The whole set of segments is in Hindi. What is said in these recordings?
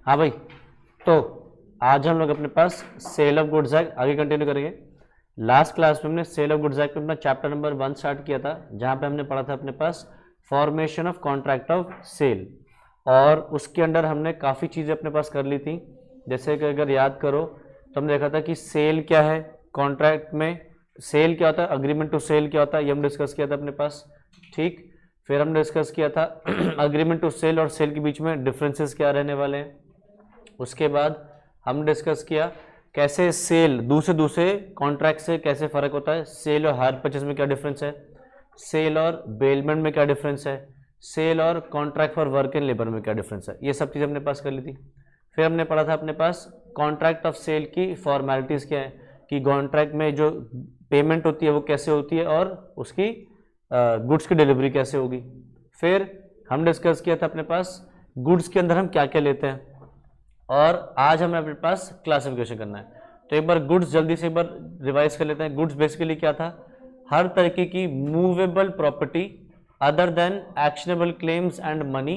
हाँ भाई, तो आज हम लोग अपने पास सेल ऑफ गुड्स एक्ट आगे कंटिन्यू करेंगे। लास्ट क्लास में हमने सेल ऑफ गुड्स एक्ट में अपना चैप्टर नंबर 1 स्टार्ट किया था, जहाँ पे हमने पढ़ा था अपने पास formation of contract of sale, और उसके अंडर हमने काफ़ी चीज़ें अपने पास कर ली थी। जैसे कि अगर याद करो तो हमने देखा था कि सेल क्या है, कॉन्ट्रैक्ट में सेल क्या होता है, अग्रीमेंट टू सेल क्या होता है, ये हम डिस्कस किया था अपने पास। ठीक, फिर हमने डिस्कस किया था अग्रीमेंट टू सेल और सेल के बीच में डिफरेंसेस क्या रहने वाले हैं। उसके बाद हम डिस्कस किया कैसे सेल दूसरे कॉन्ट्रैक्ट से कैसे फ़र्क होता है, सेल और हायर परचेज में क्या डिफरेंस है, सेल और बेलमेंट में क्या डिफरेंस है, सेल और contract for work and labour में क्या डिफरेंस है, ये सब चीज़ हमने पास कर ली थी। फिर हमने पढ़ा था अपने पास कॉन्ट्रैक्ट ऑफ सेल की फॉर्मेलिटीज़ क्या है, कि कॉन्ट्रैक्ट में जो पेमेंट होती है वो कैसे होती है और उसकी गुड्स की डिलीवरी कैसे होगी। फिर हम डिस्कस किया था अपने पास गुड्स के अंदर हम क्या क्या लेते हैं, और आज हमें अपने पास क्लासिफिकेशन करना है। तो एक बार गुड्स जल्दी से एक बार रिवाइज कर लेते हैं। गुड्स बेसिकली क्या था, हर तरीके की movable property other than actionable claims and money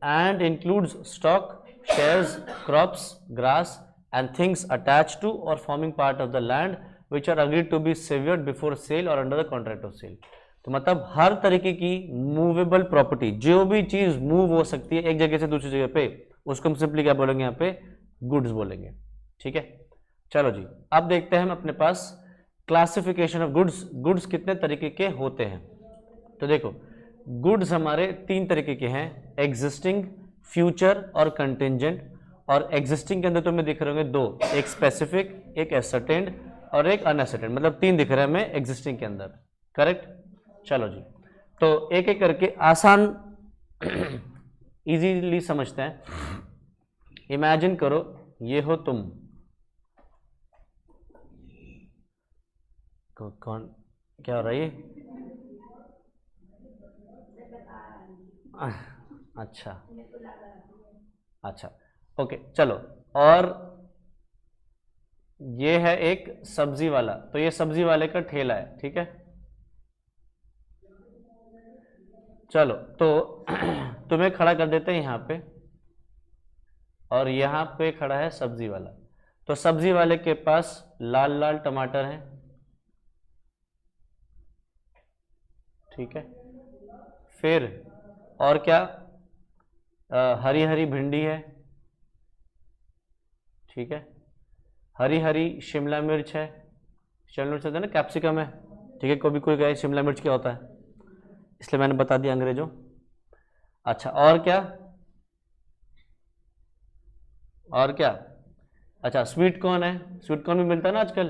and includes stock, shares, crops, grass and things attach to और forming part of the land which are agreed to be severed before sale और under the contract of sale. तो मतलब हर तरीके की मूवेबल प्रॉपर्टी, जो भी चीज मूव हो सकती है एक जगह से दूसरी जगह पे, उसको हम सिंपली क्या बोलेंगे, यहाँ पे गुड्स बोलेंगे। ठीक है, चलो जी, अब देखते हैं हम अपने पास क्लासिफिकेशन ऑफ गुड्स। गुड्स कितने तरीके के होते हैं, तो देखो गुड्स हमारे 3 तरीके के हैं, एग्जिस्टिंग, फ्यूचर और कंटिंजेंट। और एग्जिस्टिंग के अंदर तो हमें दिख रहे होंगे 2, एक स्पेसिफिक, एक एसर्टेन्ड और एक अनएसर्टेन्ड, मतलब 3 दिख रहे हैं हमें एग्जिस्टिंग के अंदर। करेक्ट, चलो जी, तो एक एक करके आसान इजीली समझते हैं। इमेजिन करो ये हो तुम, कौन क्या हो रहा है ये? अच्छा अच्छा, ओके चलो। और ये है एक सब्जी वाला, तो ये सब्जी वाले का ठेला है, ठीक है। चलो तो तुम्हें खड़ा कर देते हैं यहाँ पे, और यहाँ पे खड़ा है सब्जी वाला। तो सब्जी वाले के पास लाल लाल टमाटर हैं, ठीक है। फिर और क्या, हरी हरी भिंडी है, ठीक है। हरी हरी शिमला मिर्च है, शिमला मिर्च होता है ना, कैप्सिकम है, ठीक है। कभी कोई कहे शिमला मिर्च क्या होता है, इसलिए मैंने बता दिया अंग्रेजों। अच्छा, और क्या, और क्या, अच्छा स्वीट कॉर्न है, स्वीट कॉर्न भी मिलता है ना आजकल,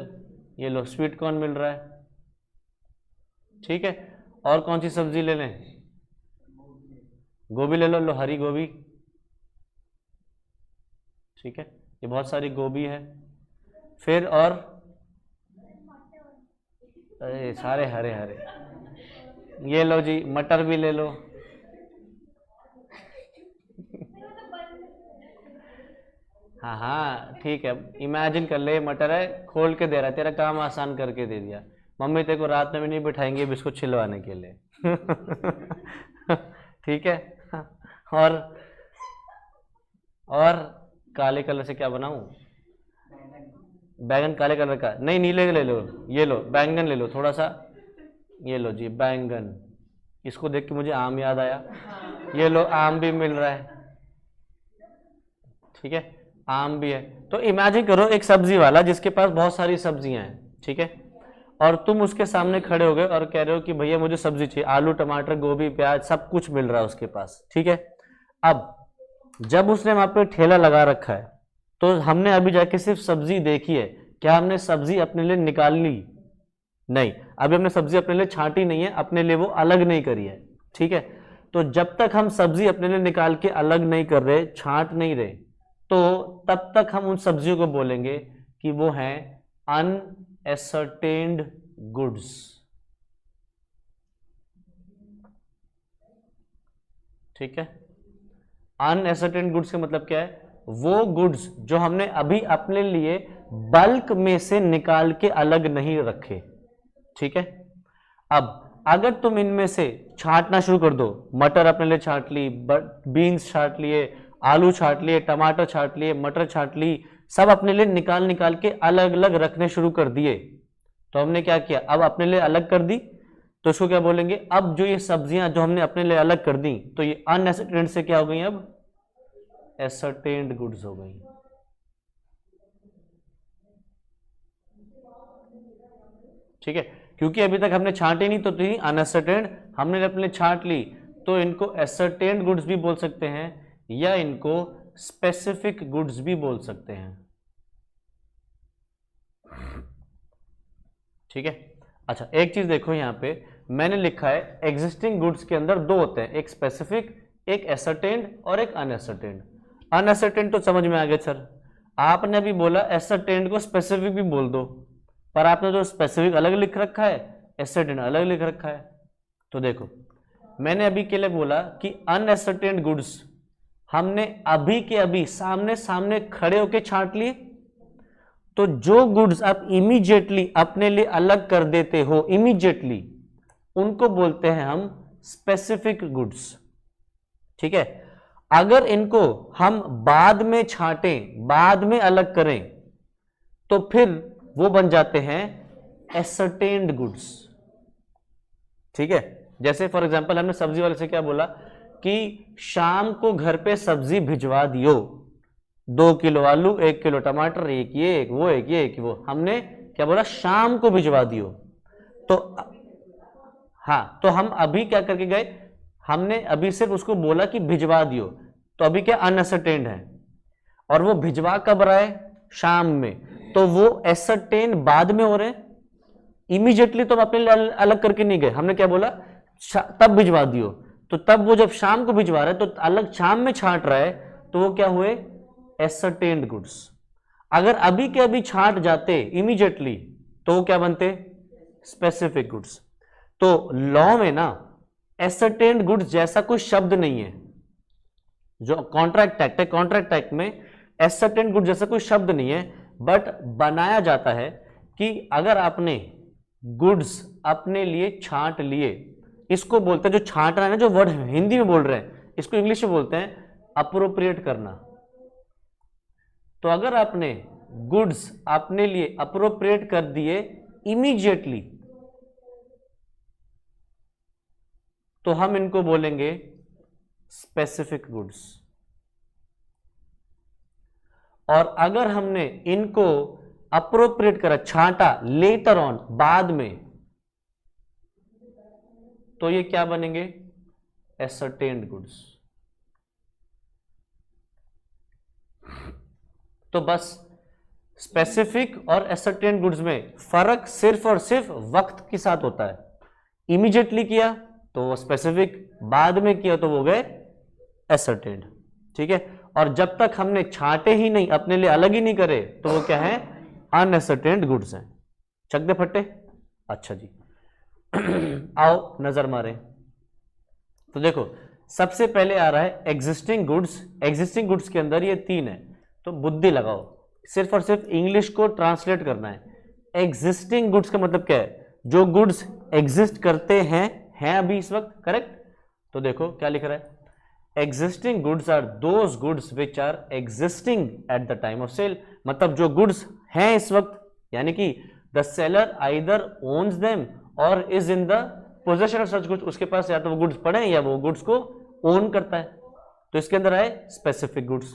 ये लो स्वीट कॉर्न मिल रहा है, ठीक है। और कौन सी सब्जी ले लें, गोभी ले लो, लो हरी गोभी, ठीक है, ये बहुत सारी गोभी है। फिर और अरे सारे हरे हरे, ये लो जी मटर भी ले लो हाँ हाँ ठीक है, इमेजिन कर ले मटर है, खोल के दे रहा है, तेरा काम आसान करके दे दिया। मम्मी तेरे को रात में भी नहीं बिठाएंगे बिस्कुट छिलवाने के लिए ठीक है। और और काले कलर से क्या बनाऊं, बैंगन काले कलर का नहीं, नीले ले लो, ये लो बैंगन ले लो थोड़ा सा, ये लो जी बैंगन। इसको देख के मुझे आम याद आया, ये लो आम भी मिल रहा है, ठीक है, आम भी है। तो इमेजिन करो एक सब्जी वाला जिसके पास बहुत सारी सब्जियां हैं, ठीक है, और तुम उसके सामने खड़े हो गए और कह रहे हो कि भैया मुझे सब्जी चाहिए, आलू टमाटर गोभी प्याज सब कुछ मिल रहा है उसके पास, ठीक है। अब जब उसने वहां पे ठेला लगा रखा है, तो हमने अभी जाके सिर्फ सब्जी देखी है, क्या हमने सब्जी अपने लिए निकाल ली? नहीं, अभी हमने सब्जी अपने लिए छांटी नहीं है, अपने लिए वो अलग नहीं करी है, ठीक है। तो जब तक हम सब्जी अपने लिए निकाल के अलग नहीं कर रहे, छांट नहीं रहे, तो तब तक हम उन सब्जियों को बोलेंगे कि वो हैं अनएसर्टेन्ड गुड्स, ठीक है। अनएसर्टेन्ड गुड्स का मतलब क्या है, वो गुड्स जो हमने अभी अपने लिए बल्क में से निकाल के अलग नहीं रखे, ठीक है। अब अगर तुम इनमें से छांटना शुरू कर दो, मटर अपने लिए छांट ली, बीन्स छांट लिए, आलू छाट लिए, टमाटर छाट लिए, मटर छाट ली, सब अपने लिए निकाल निकाल के अलग अलग रखने शुरू कर दिए। तो हमने क्या किया, अब अपने लिए अलग कर दी, तो इसको क्या बोलेंगे, अब जो ये सब्जियां जो हमने अपने लिए अलग कर दी, तो ये अनएसरटेन्ड से क्या हो गई, अब एसरटेन्ड गुड्स हो गई। ठीक है, क्योंकि अभी तक हमने छांटी नहीं तो थी अनएसरटेन्ड, हमने अपने छांट ली, तो इनको एसरटेन्ड गुड्स भी बोल सकते हैं या इनको स्पेसिफिक गुड्स भी बोल सकते हैं। ठीक है, अच्छा एक चीज देखो, यहां पे मैंने लिखा है एग्जिस्टिंग गुड्स के अंदर दो होते हैं, एक स्पेसिफिक, एक एसरटेन्ड और एक अनएसरटेन्ड। अनएसरटेन्ड तो समझ में आ गया सर, आपने भी बोला एसरटेन्ड को स्पेसिफिक भी बोल दो, पर आपने जो स्पेसिफिक अलग लिख रखा है, एसरटेन्ड अलग लिख रखा है। तो देखो मैंने अभी के लिए बोला कि अनएसरटेन्ड गुड्स हमने अभी के अभी सामने सामने खड़े होके छांट लिए, तो जो गुड्स आप इमीडिएटली अपने लिए अलग कर देते हो, इमीडिएटली, उनको बोलते हैं हम स्पेसिफिक गुड्स। ठीक है, अगर इनको हम बाद में छांटें, बाद में अलग करें, तो फिर वो बन जाते हैं एसरटेन्ड गुड्स। ठीक है, जैसे फॉर एग्जांपल हमने सब्जी वाले से क्या बोला कि शाम को घर पे सब्जी भिजवा दियो, 2 किलो आलू, 1 किलो टमाटर, एक ये एक वो, एक ये एक वो, हमने क्या बोला, शाम को भिजवा दियो। तो हाँ, तो हम अभी क्या करके गए, हमने अभी सिर्फ उसको बोला कि भिजवा दियो, तो अभी क्या अनएसरटेन्ड है, और वो भिजवा कब रहा है, शाम में, तो वो एसरटेन बाद में हो रहे हैं। इमीडिएटली तो हम अपने लिए अलग करके नहीं गए, हमने क्या बोला, तब भिजवा दियो, तो तब वो जब शाम को भिजवा रहा है तो अलग शाम में छांट रहा है, तो वो क्या हुए, एसरटेन्ड गुड्स। अगर अभी के अभी छांट जाते इमीडिएटली, तो वो क्या बनते, स्पेसिफिक गुड्स। तो लॉ में ना एसरटेन्ड गुड्स जैसा कोई शब्द नहीं है, जो कॉन्ट्रैक्ट एक्ट है, कॉन्ट्रैक्ट एक्ट में एसरटेन्ड गुड्स जैसा कोई शब्द नहीं है, बट बनाया जाता है कि अगर आपने गुड्स अपने लिए छांट लिए, इसको बोलते हैं, जो छांट रहा है ना, जो वर्ड हिंदी में बोल रहे हैं, इसको इंग्लिश में बोलते हैं अप्रोप्रिएट करना। तो अगर आपने गुड्स अपने लिए अप्रोप्रिएट कर दिए इमीडिएटली, तो हम इनको बोलेंगे स्पेसिफिक गुड्स। और अगर हमने इनको अप्रोप्रिएट करा, छांटा लेटर ऑन, बाद में, तो ये क्या बनेंगे, एसरटेन्ड गुड्स। तो बस स्पेसिफिक और एसरटेन्ड गुड्स में फर्क सिर्फ और सिर्फ वक्त के साथ होता है। इमीडिएटली किया तो वो स्पेसिफिक, बाद में किया तो वो गए एसरटेन्ड। ठीक है, और जब तक हमने छांटे ही नहीं, अपने लिए अलग ही नहीं करे, तो वो क्या है, अनएसरटेन्ड गुड्स हैं। चक दे फट्टे। अच्छा जी आओ नजर मारे। तो देखो सबसे पहले आ रहा है एग्जिस्टिंग गुड्स। एग्जिस्टिंग गुड्स के अंदर ये 3 है, तो बुद्धि लगाओ, सिर्फ और सिर्फ इंग्लिश को ट्रांसलेट करना है। एग्जिस्टिंग गुड्स का मतलब क्या है, जो गुड्स एग्जिस्ट करते हैं अभी इस वक्त, करेक्ट। तो देखो क्या लिख रहा है, existing goods are those goods which are existing at the time of sale. मतलब जो गुड्स हैं इस वक्त, यानी कि the seller either owns them और is in the possession of such goods, उसके पास या तो वो गुड्स पड़े या वो गुड्स को ओन करता है, तो इसके अंदर आए स्पेसिफिक गुड्स।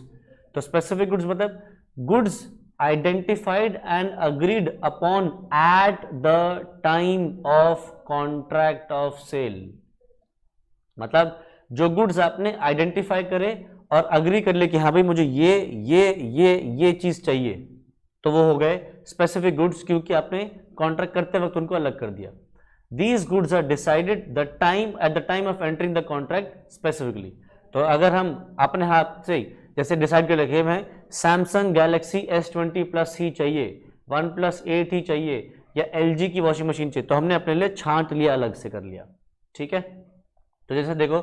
तो स्पेसिफिक गुड्स मतलब goods identified and agreed upon at the time of contract of sale। मतलब जो गुड्स आपने आइडेंटिफाई करे और अग्री कर ले कि हाँ भाई मुझे ये चीज चाहिए, तो वो हो गए स्पेसिफिक गुड्स, क्योंकि आपने कॉन्ट्रैक्ट करते वक्त उनको अलग कर दिया। These goods are decided at the time of entering the contract specifically। तो अगर हम अपने हाथ से जैसे डिसाइड कर लेके हैं सैमसंग गैलेक्सी S20 प्लस ही चाहिए, OnePlus 8 ही चाहिए, या LG की वॉशिंग मशीन चाहिए, तो हमने अपने लिए छांट लिया, अलग से कर लिया। ठीक है, तो जैसे देखो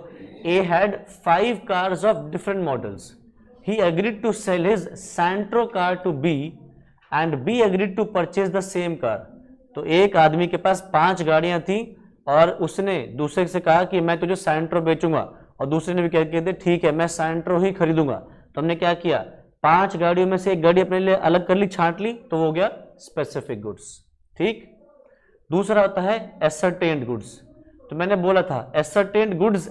A had 5 cars of different models। He agreed to sell his Santro car to B and B agreed to purchase the same car। तो एक आदमी के पास 5 गाड़ियां थी और उसने दूसरे से कहा कि मैं तुझे सैंट्रो बेचूंगा, और दूसरे ने भी कह के ठीक है मैं सैंट्रो ही खरीदूंगा। तो हमने क्या किया, 5 गाड़ियों में से एक गाड़ी अपने लिए अलग कर ली, छांट ली, तो वो हो गया स्पेसिफिक गुड्स। ठीक। दूसरा होता है एसर्टेन्ड गुड्स। तो मैंने बोला था एसर्टेन्ड गुड्स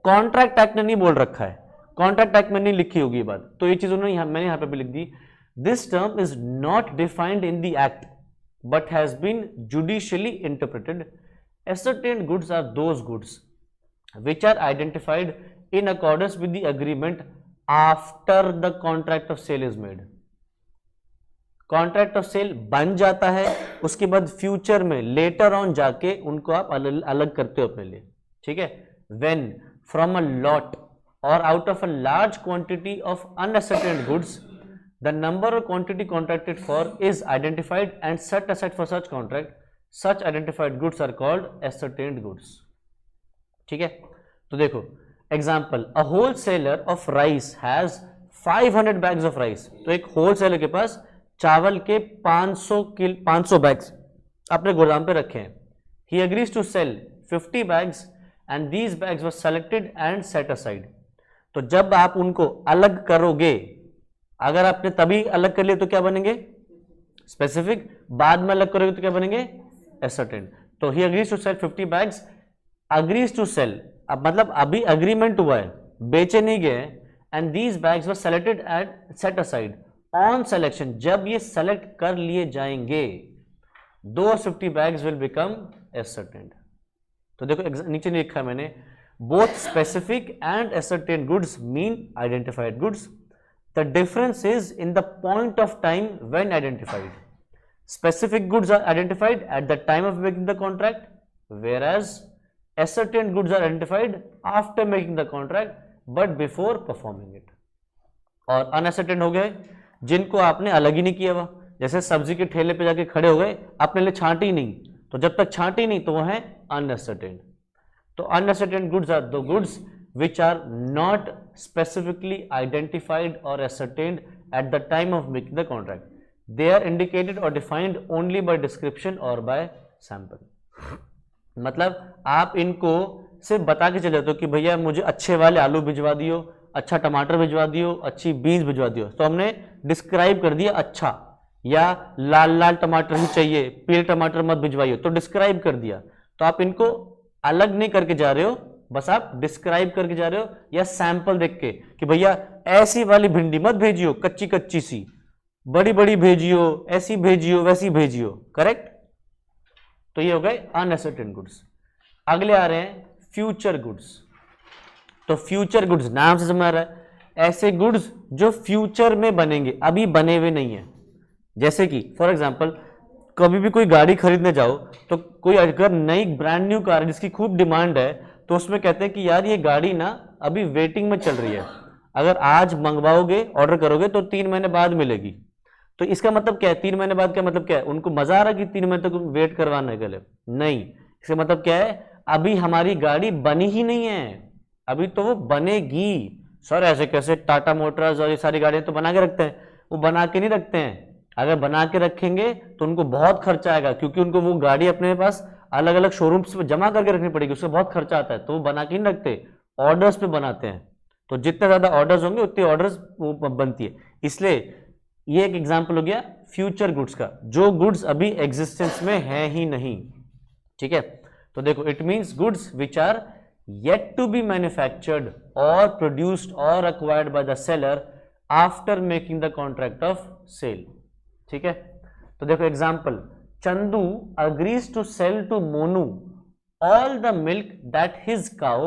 कॉन्ट्रैक्ट एक्ट ने नहीं बोल रखा है, कॉन्ट्रैक्ट एक्ट में नहीं लिखी होगी ये बात, तो ये चीज उन्होंने मैंने यहाँ पे भी लिख दी। This term is not defined in the act but has been judicially interpreted. Ascertained goods are those goods which are identified in accordance with the agreement after the contract of sale is made. Contract of sale बन जाता है, उसके बाद फ्यूचर में लेटर ऑन जाके उनको आप अलग करते हो अपने लिए। ठीक है। व्हेन फ्रॉम अ लॉट और out of a large quantity of unascertained goods the number or quantity contracted for is identified and set aside for such contract, such identified goods are called ascertained goods। ठीक है। तो देखो example, a wholesaler of rice has 500 bags of rice. तो एक होलसेलर के पास चावल के 500 बैग्स अपने गोदाम पे रखे हैं। He agrees to sell 50 bags and these bags were selected and set aside. तो जब आप उनको अलग करोगे, अगर आपने तभी अलग कर लिया तो क्या बनेंगे स्पेसिफिक, बाद में अलग करोगे तो क्या बनेंगे एसर्टेन्ड। तो he agrees to sell 50 bags, agrees to sell, अब मतलब अभी अग्रीमेंट हुआ है, बेचे नहीं गए, and these bags were selected and set aside on selection. जब ये सेलेक्ट कर लिए जाएंगे those 50 bags will become ascertained। तो देखो नीचे नहीं लिखा मैंने, both specific and ascertained goods mean identified goods। The difference is in the point of time when identified। Specific goods are identified at the time of making the contract, whereas ascertained goods are identified after making the contract but before performing it। और unascertained हो गए जिनको आपने अलग ही नहीं किया हुआ, जैसे सब्जी के ठेले पे जाके खड़े हो गए, आपने लिए छांटी नहीं, तो जब तक छांटी नहीं तो वो है unascertained। तो unascertained goods are the goods which are not specifically identified or ascertained at the time of making the contract। They are indicated or defined only by description or by sample। मतलब आप इनको सिर्फ बता के चले जाते हो कि भैया मुझे अच्छे वाले आलू भिजवा दियो, अच्छा टमाटर भिजवा दियो, अच्छी बीन्स भिजवा दियो। तो हमने डिस्क्राइब कर दिया अच्छा, या लाल लाल टमाटर ही चाहिए, पीले टमाटर मत भिजवाइए, तो डिस्क्राइब कर दिया। तो आप इनको अलग नहीं करके जा रहे हो, बस आप डिस्क्राइब करके जा रहे हो, या सैंपल देख के कि भैया ऐसी वाली भिंडी मत भेजियो, कच्ची कच्ची सी, बड़ी बड़ी भेजियो, ऐसी भेजियो, वैसी भेजियो। करेक्ट। तो ये हो गए अनअसर्टेन्ड गुड्स। अगले आ रहे हैं फ्यूचर गुड्स। तो फ्यूचर गुड्स नाम से समझ आ रहा है, ऐसे गुड्स जो फ्यूचर में बनेंगे, अभी बने हुए नहीं है। जैसे कि फॉर एग्जाम्पल कभी भी कोई गाड़ी खरीदने जाओ तो कोई अगर नई ब्रांड न्यू कार है जिसकी खूब डिमांड है, तो उसमें कहते हैं कि यार ये गाड़ी ना अभी वेटिंग में चल रही है, अगर आज मंगवाओगे ऑर्डर करोगे तो 3 महीने बाद मिलेगी। तो इसका मतलब क्या है, 3 महीने बाद का मतलब क्या है, उनको मजा आ रहा है कि 3 महीने तक वेट करवाने के लिए? नहीं, इसका मतलब क्या है, अभी हमारी गाड़ी बनी ही नहीं है, अभी तो वो बनेगी। सर ऐसे कैसे, टाटा मोटर्स और ये सारी गाड़ियां तो बना के रखते हैं, वो बना के नहीं रखते हैं। अगर बना के रखेंगे तो उनको बहुत खर्चा आएगा, क्योंकि उनको वो गाड़ी अपने पास अलग अलग शोरूम्स पे जमा करके रखनी पड़ेगी, उससे बहुत खर्चा आता है, तो वो बना के नहीं रखते, ऑर्डर्स पे बनाते हैं। तो जितने ज्यादा ऑर्डर्स होंगे उतनी ऑर्डर्स बनती है। इसलिए ये एक एग्जांपल हो गया फ्यूचर गुड्स का, जो गुड्स अभी एग्जिस्टेंस में है ही नहीं। ठीक है। तो देखो it means goods which are yet to be manufactured और प्रोड्यूस्ड और acquired by the seller after making the contract of sale. ठीक है। तो देखो example, Chandu agrees to sell to Monu all the milk that his cow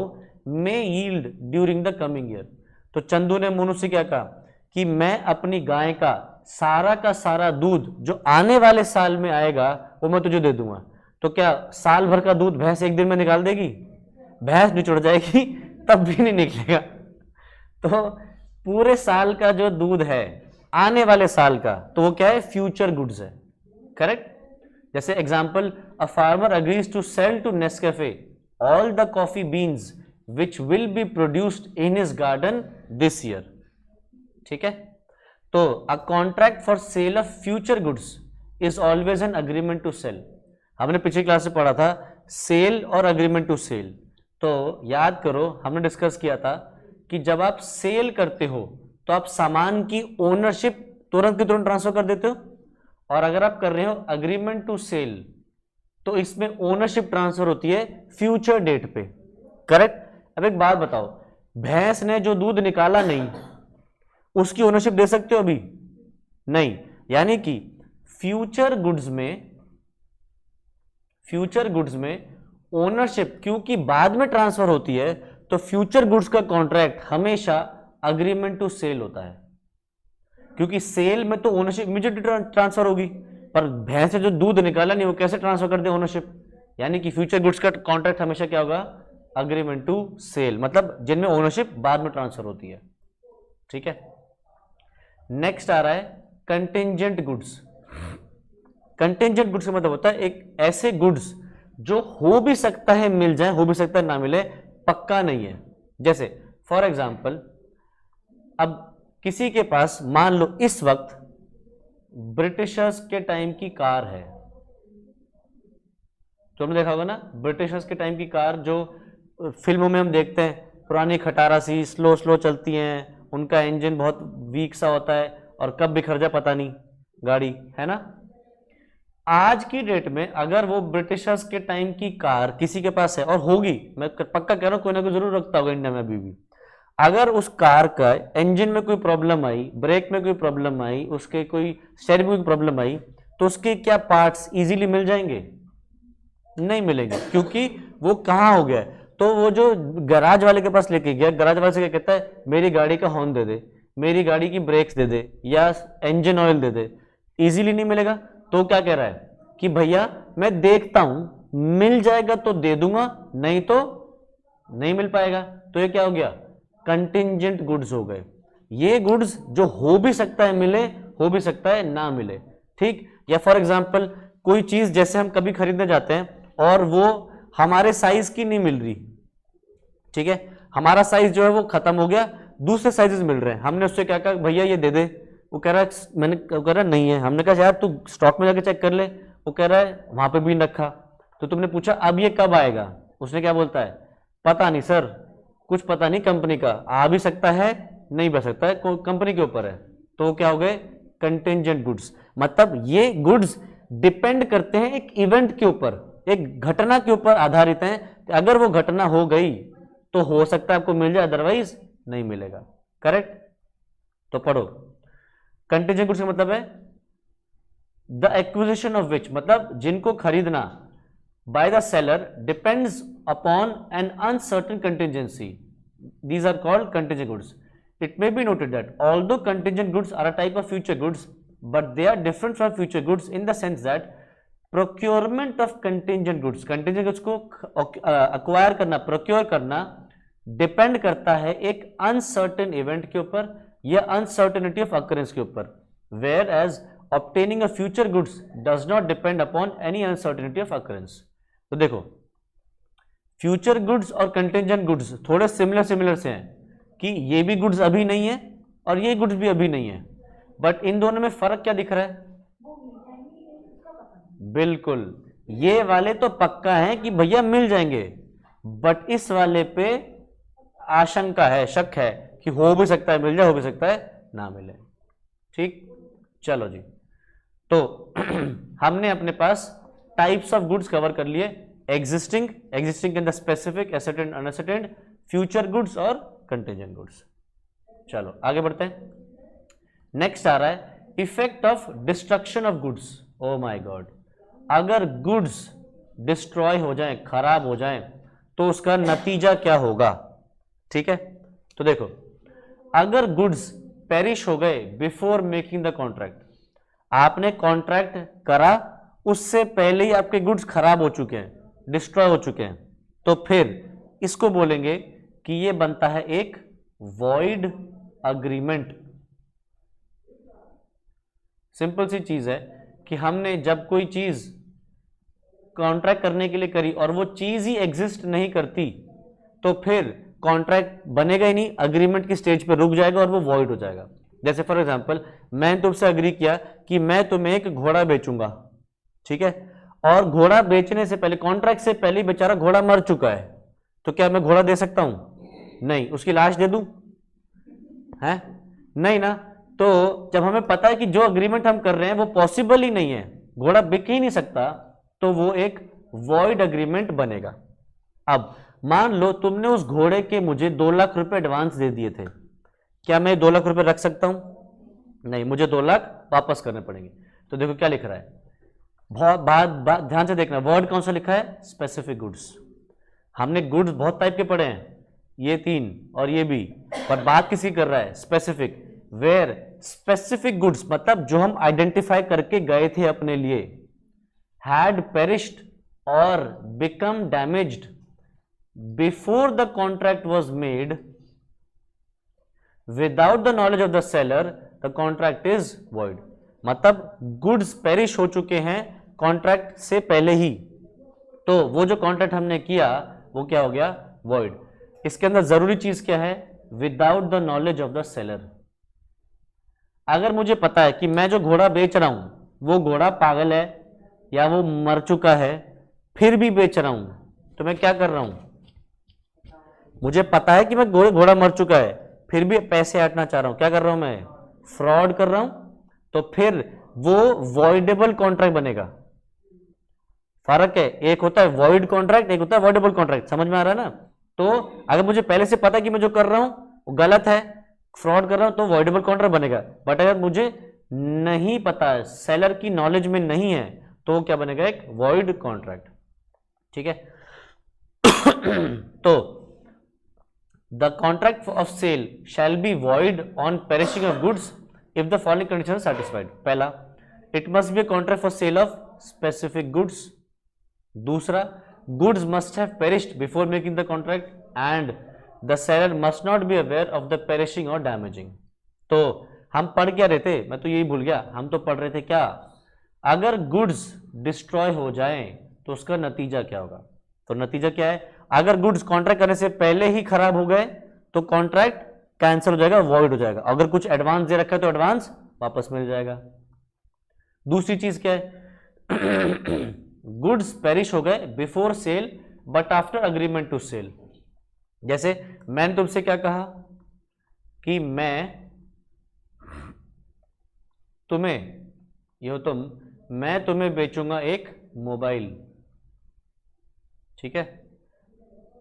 may yield during the coming year। तो चंदू ने मोनू से क्या कहा कि मैं अपनी गाय का सारा दूध जो आने वाले साल में आएगा वो मैं तुझे दे दूंगा। तो क्या साल भर का दूध भैंस एक दिन में निकाल देगी? भैंस निचुड़ जाएगी, तब भी नहीं निकलेगा। तो पूरे साल का जो दूध है आने वाले साल का, तो वो क्या है, फ्यूचर गुड्स है। करेक्ट। जैसे example, a farmer agrees to sell to Nescafe all the coffee beans which will be produced in his garden this year. ठीक है। तो a contract for sale of future goods is always an agreement to sell. हमने पिछली क्लास में पढ़ा था सेल और अग्रीमेंट टू सेल। तो याद करो, हमने डिस्कस किया था कि जब आप सेल करते हो तो आप सामान की ओनरशिप तुरंत की तुरंत ट्रांसफर कर देते हो, और अगर आप कर रहे हो अग्रीमेंट टू सेल तो इसमें ओनरशिप ट्रांसफर होती है फ्यूचर डेट पे, करेक्ट। अब एक बात बताओ, भैंस ने जो दूध निकाला नहीं उसकी ओनरशिप दे सकते हो अभी? नहीं। यानी कि फ्यूचर गुड्स में ओनरशिप क्योंकि बाद में ट्रांसफर होती है, तो फ्यूचर गुड्स का कॉन्ट्रैक्ट हमेशा अग्रीमेंट टू सेल होता है, क्योंकि सेल में तो ओनरशिप इमीडिएटली ट्रांसफर होगी, पर भैंस से जो दूध निकाला नहीं वो कैसे ट्रांसफर कर दे ओनरशिप? यानी कि फ्यूचर गुड्स का कॉन्ट्रैक्ट हमेशा क्या होगा? अग्रीमेंट टू सेल, मतलब जिनमें ओनरशिप बाद में ट्रांसफर होती है, ठीक है। नेक्स्ट आ रहा है कंटिंजेंट गुड्स। कंटिंजेंट गुड्स का मतलब होता है एक ऐसे गुड्स जो हो भी सकता है मिल जाए, हो भी सकता है ना मिले, पक्का नहीं है। जैसे फॉर एग्जाम्पल, अब किसी के पास मान लो इस वक्त ब्रिटिशर्स के टाइम की कार है, तो हमने देखा होगा ना ब्रिटिशर्स के टाइम की कार जो फिल्मों में हम देखते हैं, पुरानी खटारा सी स्लो स्लो चलती हैं, उनका इंजन बहुत वीक सा होता है और कब बिखर जाए पता नहीं गाड़ी, है ना। आज की डेट में अगर वो ब्रिटिशर्स के टाइम की कार किसी के पास है, और होगी, मैं पक्का कह रहा हूं कोई ना कोई जरूर रखता होगा इंडिया में अभी भी, अगर उस कार का इंजन में कोई प्रॉब्लम आई, ब्रेक में कोई प्रॉब्लम आई, उसके कोई स्टीयरिंग में कोई प्रॉब्लम आई, तो उसके क्या पार्ट्स इजीली मिल जाएंगे? नहीं मिलेंगे, क्योंकि वो कहाँ हो गया है। तो वो जो गैराज वाले के पास लेके गया, गैराज वाले से क्या कहता है, मेरी गाड़ी का हॉर्न दे दे, मेरी गाड़ी की ब्रेक्स दे दे, या इंजन ऑयल दे दे, इजीली नहीं मिलेगा। तो क्या कह रहा है कि भैया मैं देखता हूं, मिल जाएगा तो दे दूंगा, नहीं तो नहीं मिल पाएगा। तो ये क्या हो गया? कंटिंजेंट गुड्स हो गए। ये गुड्स जो हो भी सकता है मिले, हो भी सकता है ना मिले, ठीक। या फॉर एग्जांपल कोई चीज जैसे हम कभी खरीदने जाते हैं और वो हमारे साइज की नहीं मिल रही, ठीक है, हमारा साइज जो है वो खत्म हो गया, दूसरे साइजेस मिल रहे हैं, हमने उससे क्या कहा, भैया ये दे दे, वो कह रहा है, मैंने कह रहा नहीं है, हमने कहा यार तू स्टॉक में जाके चेक कर ले, वो कह रहा है वहां पे भी नहीं रखा। तो तुमने पूछा अब ये कब आएगा, उसने क्या बोलता है, पता नहीं सर, कुछ पता नहीं, कंपनी का आ भी सकता है नहीं बच सकता है, कंपनी के ऊपर है। तो क्या हो गए? Contingent goods. मतलब ये गुड्स डिपेंड करते हैं एक इवेंट के ऊपर, एक घटना के ऊपर आधारित हैं, कि अगर वो घटना हो गई तो हो सकता है आपको मिल जाए, अदरवाइज नहीं मिलेगा, करेक्ट। तो पढ़ो, कंटिंजेंट गुड्स का मतलब है द एक्विजिशन ऑफ विच, मतलब जिनको खरीदना by the seller depends upon an uncertain contingency, these are called contingent goods. It may be noted that although contingent goods are a type of future goods, but they are different from future goods in the sense that procurement of contingent goods, contingent goods को अक्वायर करना, प्रोक्योर करना डिपेंड करता है एक अनसर्टेन इवेंट के ऊपर या अनसर्टेनिटी ऑफ अकरेंस के ऊपर, whereas obtaining a future goods does not depend upon any uncertainty of occurrence। तो देखो फ्यूचर गुड्स और कंटिंजेंट गुड्स थोड़े सिमिलर से हैं कि ये भी गुड्स अभी नहीं है और ये गुड्स भी अभी नहीं है, बट इन दोनों में फर्क क्या दिख रहा है? बिल्कुल, ये वाले तो पक्का है कि भैया मिल जाएंगे, बट इस वाले पे आशंका है, शक है कि हो भी सकता है मिल जाए, हो भी सकता है ना मिले, ठीक। चलो जी, तो हमने अपने पास टाइप्स ऑफ गुड्स कवर कर लिए, एग्जिस्टिंग के अंदर स्पेसिफिक, एसर्टेन्ड, अनएसर्टेन्ड, फ्यूचर गुड्स और कंटिंजेंट गुड्स। चलो आगे बढ़ते हैं। नेक्स्ट आ रहा है effect of destruction of goods. Oh my God, अगर गुड्स डिस्ट्रॉय हो जाएं, खराब हो जाएं, तो उसका नतीजा क्या होगा, ठीक है। तो देखो, अगर गुड्स पेरिश हो गए बिफोर मेकिंग द कॉन्ट्रैक्ट, आपने कॉन्ट्रैक्ट करा उससे पहले ही आपके गुड्स खराब हो चुके हैं, डिस्ट्रॉय हो चुके हैं, तो फिर इसको बोलेंगे कि ये बनता है एक वॉइड अग्रीमेंट। सिंपल सी चीज है कि हमने जब कोई चीज कॉन्ट्रैक्ट करने के लिए करी और वो चीज ही एग्जिस्ट नहीं करती, तो फिर कॉन्ट्रैक्ट बनेगा ही नहीं, अग्रीमेंट की स्टेज पर रुक जाएगा और वो वॉइड हो जाएगा। जैसे फॉर एग्जांपल, मैंने तुमसे अग्री किया कि मैं तुम्हें एक घोड़ा बेचूंगा, ठीक है, और घोड़ा बेचने से पहले, कॉन्ट्रैक्ट से पहले बेचारा घोड़ा मर चुका है, तो क्या मैं घोड़ा दे सकता हूं? नहीं, उसकी लाश दे दूं? है नहीं ना, तो जब हमें पता है कि जो अग्रीमेंट हम कर रहे हैं वो पॉसिबल ही नहीं है, घोड़ा बिक ही नहीं सकता, तो वो एक वॉइड अग्रीमेंट बनेगा। अब मान लो तुमने उस घोड़े के मुझे 2 लाख रुपए एडवांस दे दिए थे, क्या मैं 2 लाख रुपए रख सकता हूं? नहीं, मुझे 2 लाख वापस करने पड़ेंगे। तो देखो क्या लिख रहा है, बात ध्यान से देखना, वर्ड कौन सा लिखा है? Specific goods. हमने गुड्स बहुत टाइप के पढ़े हैं, ये 3 और ये भी, पर बात किसी कर रहा है? स्पेसिफिक। वेयर स्पेसिफिक गुड्स मतलब जो हम आइडेंटिफाई करके गए थे अपने लिए, हैड पेरिश्ड और become damaged before the contract was made without the knowledge of the seller, the contract is void. मतलब गुड्स पेरिश हो चुके हैं कॉन्ट्रैक्ट से पहले ही, तो वो जो कॉन्ट्रैक्ट हमने किया वो क्या हो गया? वॉइड। इसके अंदर जरूरी चीज क्या है? Without the knowledge of the seller. अगर मुझे पता है कि मैं जो घोड़ा बेच रहा हूं वो घोड़ा पागल है या वो मर चुका है, फिर भी बेच रहा हूं, तो मैं क्या कर रहा हूं? मुझे पता है कि मैं घोड़ा मर चुका है, फिर भी पैसे हटना चाह रहा हूं, क्या कर रहा हूं मैं? फ्रॉड कर रहा हूं। तो फिर वो वॉइडेबल कॉन्ट्रैक्ट बनेगा। फर्क है, एक होता है वॉइड कॉन्ट्रैक्ट, एक होता है वॉइडेबल कॉन्ट्रैक्ट। समझ में आ रहा है ना? तो अगर मुझे पहले से पता है कि मैं जो कर रहा हूं वो गलत है, फ्रॉड कर रहा हूं, तो वॉइडेबल कॉन्ट्रैक्ट बनेगा। बट अगर मुझे नहीं पता है, सेलर की नॉलेज में नहीं है, तो क्या बनेगा? एक वॉइड कॉन्ट्रैक्ट। ठीक है। तो the contract of sale shall be void on perishing of goods if the following condition are satisfied. पहला, it must be a contract for sale of specific goods. दूसरा, goods must have perished before making the contract and the seller must not be aware of the perishing और डैमेजिंग। तो हम पढ़ क्या रहे थे? मैं तो यही भूल गया। हम तो पढ़ रहे थे क्या? अगर गुड्स डिस्ट्रॉय हो जाएं तो उसका नतीजा क्या होगा? तो नतीजा क्या है? अगर गुड्स कॉन्ट्रैक्ट करने से पहले ही खराब हो गए तो कॉन्ट्रैक्ट कैंसिल हो जाएगा, वॉइड हो जाएगा। अगर कुछ एडवांस दे रखा है तो एडवांस वापस मिल जाएगा। दूसरी चीज क्या है? गुड्स पेरिश हो गए before sale but after agreement to sell. जैसे मैंने तुमसे क्या कहा कि मैं तुम्हें बेचूंगा एक मोबाइल, ठीक है?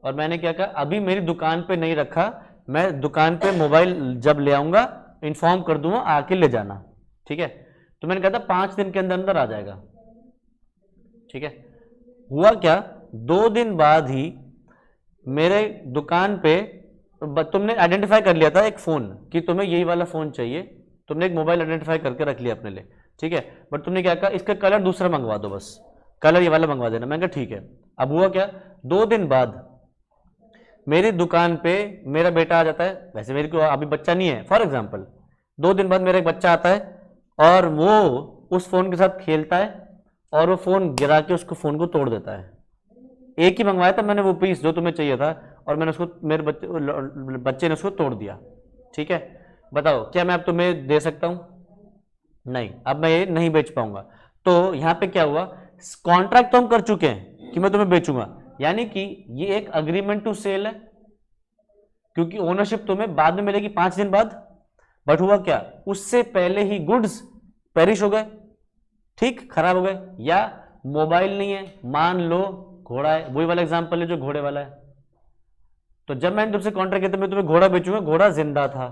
और मैंने क्या कहा? अभी मेरी दुकान पे नहीं रखा, मैं दुकान पे मोबाइल जब ले आऊंगा इन्फॉर्म कर दूंगा, आके ले जाना, ठीक है? तो मैंने कहा था 5 दिन के अंदर अंदर आ जाएगा, ठीक है? हुआ क्या? 2 दिन बाद ही मेरे दुकान पे तुमने आइडेंटिफाई कर लिया था एक फोन कि तुम्हें यही वाला फोन चाहिए, तुमने एक मोबाइल आइडेंटिफाई करके रख लिया अपने लिए, ठीक है? बट तुमने क्या कहा? इसका कलर दूसरा मंगवा दो, बस कलर ये वाला मंगवा देना। मैंने कहा ठीक है। अब हुआ क्या? 2 दिन बाद मेरी दुकान पे मेरा बेटा आ जाता है, वैसे मेरे को अभी बच्चा नहीं है, फॉर एग्जाम्पल 2 दिन बाद मेरा एक बच्चा आता है और वो उस फोन के साथ खेलता है और वो फोन गिरा के उसको फोन को तोड़ देता है। एक ही मंगवाया था मैंने वो पीस जो तुम्हें चाहिए था, और मैंने उसको, मेरे बच्चे ने उसको तोड़ दिया, ठीक है? बताओ क्या मैं अब तुम्हें दे सकता हूं? नहीं, अब मैं ये नहीं बेच पाऊंगा। तो यहां पे क्या हुआ? कॉन्ट्रैक्ट तो हम कर चुके हैं कि मैं तुम्हें बेचूंगा, यानी कि ये एक अग्रीमेंट टू सेल है, क्योंकि ओनरशिप तुम्हें बाद में मिलेगी 5 दिन बाद। बट हुआ क्या? उससे पहले ही गुड्स पेरिश हो गए, ठीक, खराब हो गए। या मोबाइल नहीं है, मान लो घोड़ा है, वही वाला एग्जांपल है जो घोड़े वाला है। तो जब मैंने तुमसे कॉन्ट्रैक्ट किया था मैं तुम्हें घोड़ा बेचूंगा, घोड़ा जिंदा था।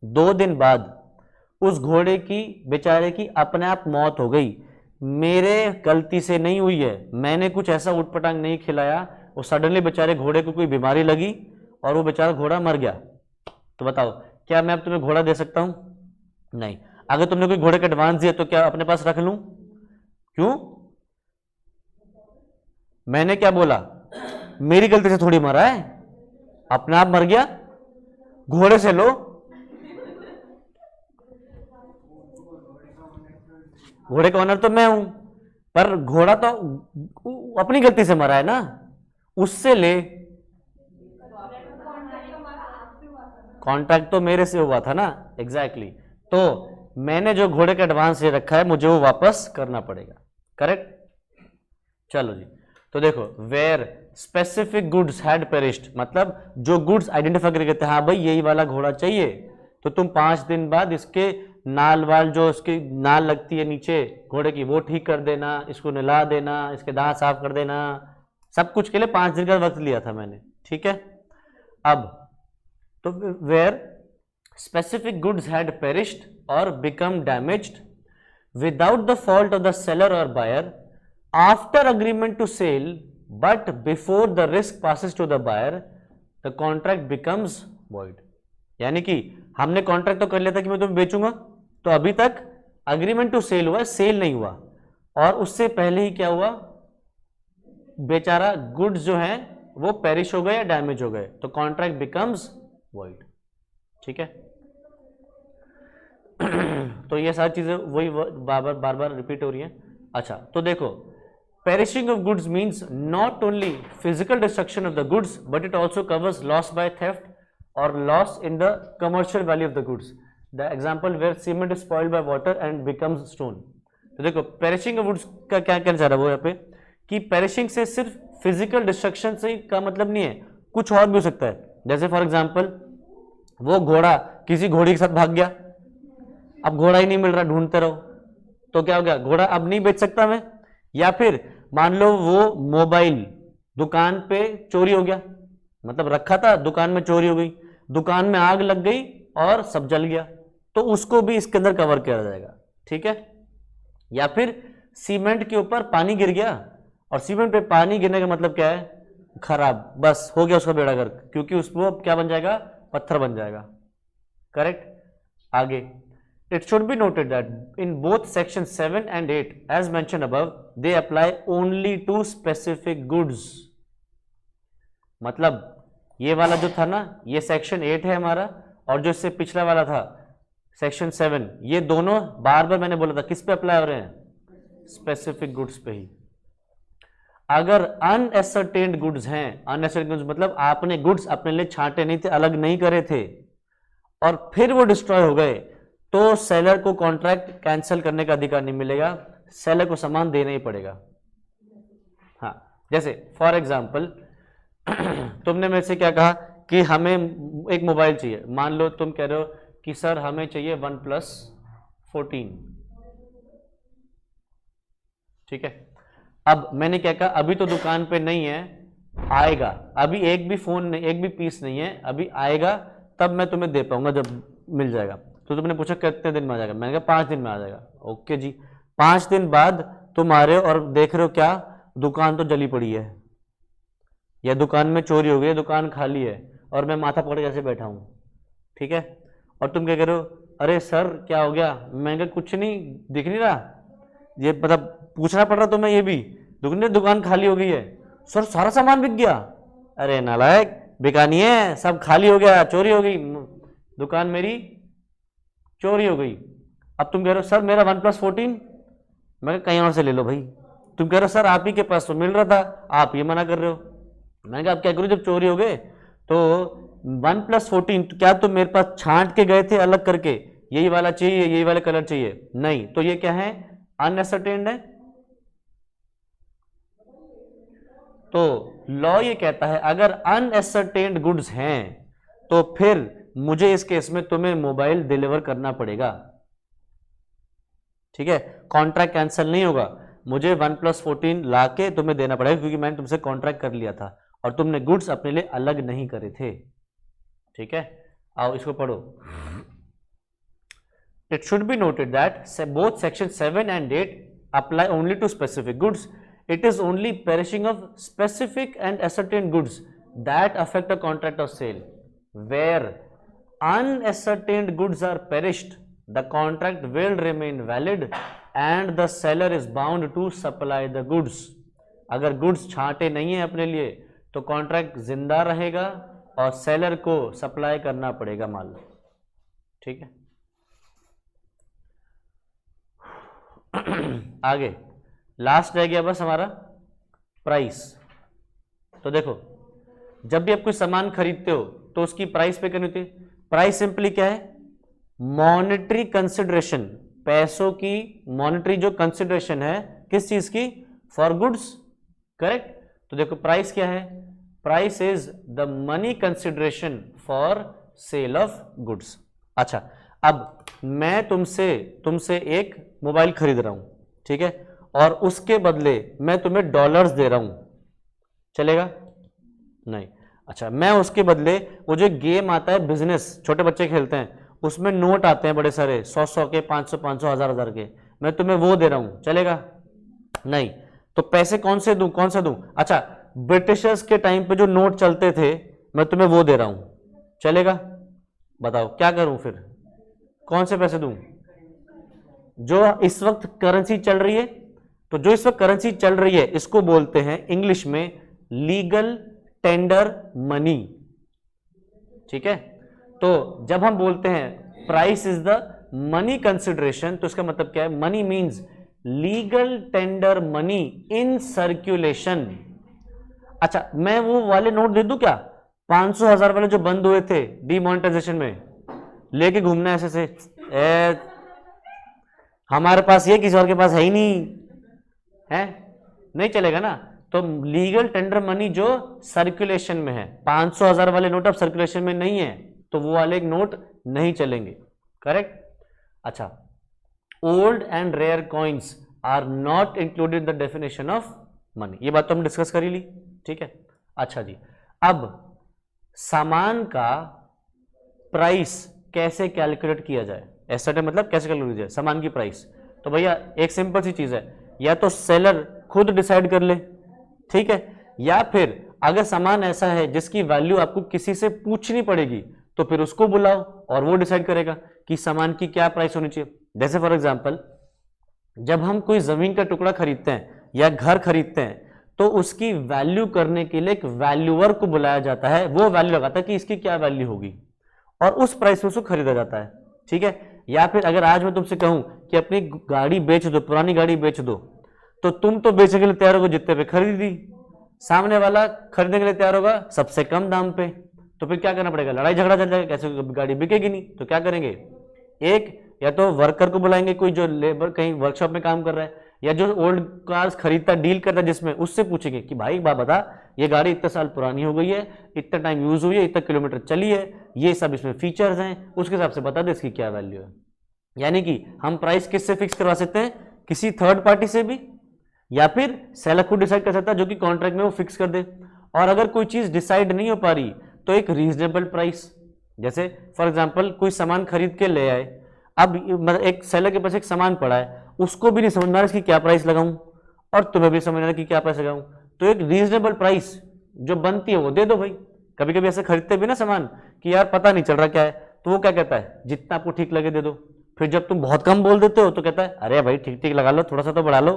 2 दिन बाद उस घोड़े की, बेचारे की अपने आप मौत हो गई। मेरे गलती से नहीं हुई है, मैंने कुछ ऐसा उटपटांग नहीं खिलाया, वो सडनली बेचारे घोड़े को कोई बीमारी लगी और वो बेचारा घोड़ा मर गया। तो बताओ क्या मैं अब तुम्हें घोड़ा दे सकता हूं? नहीं। अगर तुमने कोई घोड़े का एडवांस दिया तो क्या अपने पास रख लूं? क्यों? मैंने क्या बोला? मेरी गलती से थोड़ी मरा है, अपने आप मर गया, घोड़े से लो। घोड़े का ऑनर तो मैं हूं, पर घोड़ा तो अपनी गलती से मरा है ना, उससे ले। कॉन्ट्रैक्ट तो मेरे से हुआ था ना, एग्जैक्टली। तो मैंने जो घोड़े का एडवांस ले रखा है मुझे वो वापस करना पड़ेगा, करेक्ट? चलो जी, तो देखो, where specific goods had perished, मतलब जो गुड्स आइडेंटिफाई करके थे, हाँ भाई यही वाला घोड़ा चाहिए, तो तुम 5 दिन बाद इसके नाल वाल, जो इसकी नाल लगती है नीचे घोड़े की, वो ठीक कर देना, इसको नहला देना, इसके दांत साफ कर देना, सब कुछ के लिए 5 दिन का वक्त लिया था मैंने, ठीक है। अब तो where specific goods had perished or become damaged without the fault of the seller or buyer after agreement to sell, but before the risk passes to the buyer, the contract becomes void। यानी कि हमने कॉन्ट्रैक्ट तो कर लिया था कि मैं तुम्हें बेचूंगा, तो अभी तक अग्रीमेंट टू सेल हुआ, सेल नहीं हुआ, और उससे पहले ही क्या हुआ, बेचारा गुड्स जो हैं वो पेरिश हो गए या डैमेज हो गए, तो कॉन्ट्रैक्ट बिकम्स वॉइड, ठीक है। तो ये सारी चीजें वही बार बार रिपीट हो रही हैं। अच्छा, तो देखो, perishing of goods means not only physical destruction of the goods, but it also covers loss by theft or loss in the commercial value of the goods। The example where cement is spoiled by water and becomes stone। तो देखो, perishing of goods का क्या कहना चाह रहा है वो यहाँ पे, कि perishing से सिर्फ physical destruction से का मतलब नहीं है, कुछ और भी हो सकता है। जैसे फॉर एग्जाम्पल वो घोड़ा किसी घोड़ी के साथ भाग गया, अब घोड़ा ही नहीं मिल रहा, ढूंढते रहो, तो क्या हो गया, घोड़ा अब नहीं बेच सकता मैं। या फिर मान लो वो मोबाइल दुकान पे चोरी हो गया, मतलब रखा था दुकान में, चोरी हो गई, दुकान में आग लग गई और सब जल गया, तो उसको भी इसके अंदर कवर किया जाएगा, ठीक है। या फिर सीमेंट के ऊपर पानी गिर गया, और सीमेंट पे पानी गिरने का मतलब क्या है, खराब, बस हो गया उसका बेड़ा गर्क, क्योंकि उसको अब क्या बन जाएगा, पत्थर बन जाएगा, करेक्ट। आगे, it should be noted that in both section 7 and 8 as mentioned above, they apply only to specific goods। मतलब ये वाला जो था ना, ये सेक्शन 8 है हमारा, और जो इससे पिछला वाला था सेक्शन 7, ये दोनों बार बार मैंने बोला था किस पे अप्लाई हो रहे हैं, स्पेसिफिक गुड्स पे ही। अगर अनएसर्टेन्ड गुड्स हैं, अनएसर्टेन्ड गुड्स मतलब आपने गुड्स अपने लिए छांटे नहीं थे, अलग नहीं करे थे, और फिर वो डिस्ट्रॉय हो गए, तो सेलर को कॉन्ट्रैक्ट कैंसिल करने का अधिकार नहीं मिलेगा, सेलर को सामान देना ही पड़ेगा। हाँ, जैसे फॉर एग्जांपल तुमने मेरे से क्या कहा कि हमें एक मोबाइल चाहिए, मान लो तुम कह रहे हो कि सर हमें चाहिए OnePlus 14, ठीक है। अब मैंने क्या कहा, अभी तो दुकान पे नहीं है, आएगा, अभी एक भी फोन नहीं, एक भी पीस नहीं है, अभी आएगा तब मैं तुम्हें दे पाऊंगा, जब मिल जाएगा। तो तुमने पूछा कितने दिन में आ जाएगा, मैंने कहा 5 दिन में आ जाएगा। ओके जी, 5 दिन बाद तुम आ रहे हो और देख रहे हो क्या, दुकान तो जली पड़ी है, या दुकान में चोरी हो गई, दुकान खाली है, और मैं माथा पकड़ कैसे बैठा हूं, ठीक है। और तुम क्या कह रहे हो, अरे सर क्या हो गया, मैंने कहा कुछ नहीं, दिख नहीं रहा, ये मतलब पूछना पड़ रहा तुम्हें, ये भी दुकान खाली हो गई है, सर सारा सामान बिक गया, अरे नालायक, बिका नहीं है, सब खाली हो गया, चोरी हो गई, दुकान मेरी चोरी हो गई। अब तुम कह रहे हो सर मेरा OnePlus 14, मैं कहीं और से ले लो भाई। तुम कह रहे हो सर आप ही के पास तो मिल रहा था, आप ये मना कर रहे हो। मैंने कहा अब क्या करूं, जब चोरी हो गए तो OnePlus 14 तो क्या तुम मेरे पास छांट के गए थे अलग करके, यही वाला चाहिए, यही वाला कलर चाहिए, नहीं, तो ये क्या है, अनएसर्टेन्ड है। तो लॉ ये कहता है अगर अनएसर्टेन्ड गुड्स हैं तो फिर मुझे इस केस में तुम्हें मोबाइल डिलीवर करना पड़ेगा, ठीक है। कॉन्ट्रैक्ट कैंसिल नहीं होगा, मुझे OnePlus 14 लाके तुम्हें देना पड़ेगा, क्योंकि मैंने तुमसे कॉन्ट्रैक्ट कर लिया था और तुमने गुड्स अपने लिए अलग नहीं करे थे, ठीक है। आओ इसको पढ़ो। It should be noted that both section 7 and 8 apply only to specific goods। It is only perishing of specific and ascertained goods that affect a contract of sale। Where unascertained goods are perished, the contract will remain valid and the seller is bound to supply the goods। अगर गुड्स छांटे नहीं है अपने लिए तो कॉन्ट्रैक्ट जिंदा रहेगा और सेलर को सप्लाई करना पड़ेगा माल, ठीक है। आगे लास्ट रह गया बस हमारा प्राइस। तो देखो, जब भी आप कोई सामान खरीदते हो तो उसकी प्राइस पे करनी होती है। प्राइस सिंपली क्या है, मॉनेटरी कंसिडरेशन, पैसों की मॉनेटरी जो कंसिडरेशन है, किस चीज की, फॉर गुड्स, करेक्ट। तो देखो प्राइस क्या है, price is the money consideration for sale of goods. अच्छा, अब मैं तुमसे एक मोबाइल खरीद रहा हूं, ठीक है, और उसके बदले मैं तुम्हें डॉलर्स दे रहा हूं, चलेगा? नहीं। अच्छा, मैं उसके बदले, वो जो गेम आता है बिजनेस, छोटे बच्चे खेलते हैं, उसमें नोट आते हैं बड़े सारे, 100-100 के, 500, 500, 1000 के, मैं तुम्हें वो दे रहा हूं, चलेगा? नहीं। तो पैसे कौन से दूं, कौन सा दूं? अच्छा, ब्रिटिशर्स के टाइम पे जो नोट चलते थे, मैं तुम्हें वो दे रहा हूं, चलेगा? बताओ क्या करूं फिर, कौन से पैसे दूं? जो इस वक्त करेंसी चल रही है, तो जो इस वक्त करेंसी चल रही है इसको बोलते हैं इंग्लिश में लीगल टेंडर मनी, ठीक है? तो जब हम बोलते हैं price is the money consideration, तो इसका मतलब क्या है? Money means legal tender money in circulation. अच्छा, मैं वो वाले नोट दे दूं क्या, 500, 1000 वाले जो बंद हुए थे डिमोनेटाइजेशन में, लेके घूमना ऐसे से, हमारे पास ये, किसी और के पास है ही नहीं, है? नहीं चलेगा ना। तो लीगल टेंडर मनी जो सर्कुलेशन में है, 500, 1000 वाले नोट अब सर्कुलेशन में नहीं है, तो वो वाले नोट नहीं चलेंगे, करेक्ट? अच्छा, old and rare coins are not included in the definition of money, ये बात तो हम डिस्कस कर ही ली, ठीक है? अच्छा जी, अब सामान का प्राइस कैसे कैलकुलेट किया जाए, एसेट मतलब कैसे कैलकुलेट किया जाए सामान की प्राइस? तो भैया एक सिंपल सी चीज है, या तो सेलर खुद डिसाइड कर ले, ठीक है, या फिर अगर सामान ऐसा है जिसकी वैल्यू आपको किसी से पूछनी पड़ेगी, तो फिर उसको बुलाओ और वो डिसाइड करेगा कि सामान की क्या प्राइस होनी चाहिए। जैसे फॉर एग्जांपल, जब हम कोई जमीन का टुकड़ा खरीदते हैं या घर खरीदते हैं, तो उसकी वैल्यू करने के लिए एक वैल्यूअर को बुलाया जाता है, वो वैल्यू लगाता है कि इसकी क्या वैल्यू होगी, और उस प्राइस में उसको खरीदा जाता है, ठीक है? या फिर अगर आज मैं तुमसे कहूं कि अपनी गाड़ी बेच दो, पुरानी गाड़ी बेच दो, तो तुम तो बेचने के लिए तैयार होगे जितने पे खरीदी, सामने वाला खरीदने के लिए तैयार होगा सबसे कम दाम पे, तो फिर क्या करना पड़ेगा, लड़ाई झगड़ा चल जाएगा, कैसे गाड़ी बिकेगी नहीं, तो क्या करेंगे, एक या तो वर्कर को बुलाएंगे, कोई जो लेबर कहीं वर्कशॉप में काम कर रहा है, या जो ओल्ड कार्स खरीदता डील करता है जिसमें, उससे पूछेंगे कि भाई बात बता, ये गाड़ी इतने साल पुरानी हो गई है, इतना टाइम यूज हुई है, इतना किलोमीटर चली है, ये सब इसमें फीचर्स हैं, उसके हिसाब से बता दे इसकी क्या वैल्यू है। यानी कि हम प्राइस किससे फिक्स करवा सकते हैं, किसी थर्ड पार्टी से भी, या फिर सेलर खुद डिसाइड कर सकता है जो कि कॉन्ट्रैक्ट में वो फिक्स कर दे। और अगर कोई चीज डिसाइड नहीं हो पा रही तो एक रीजनेबल प्राइस, जैसे फॉर एग्जांपल कोई सामान खरीद के ले आए, अब एक सेलर के पास एक सामान पड़ा है, उसको भी नहीं समझ में आ रहा इसकी क्या प्राइस लगाऊं, और तुम्हें भी समझ रहा कि क्या प्राइस लगाऊं, तो एक रीजनेबल प्राइस जो बनती है वो दे दो भाई। कभी कभी ऐसे खरीदते भी ना सामान कि यार पता नहीं चल रहा क्या है, तो वो क्या कहता है, जितना आपको ठीक लगे दे दो। फिर जब तुम बहुत कम बोल देते हो तो कहता है अरे भाई ठीक ठीक लगा लो, थोड़ा सा तो बढ़ा लो,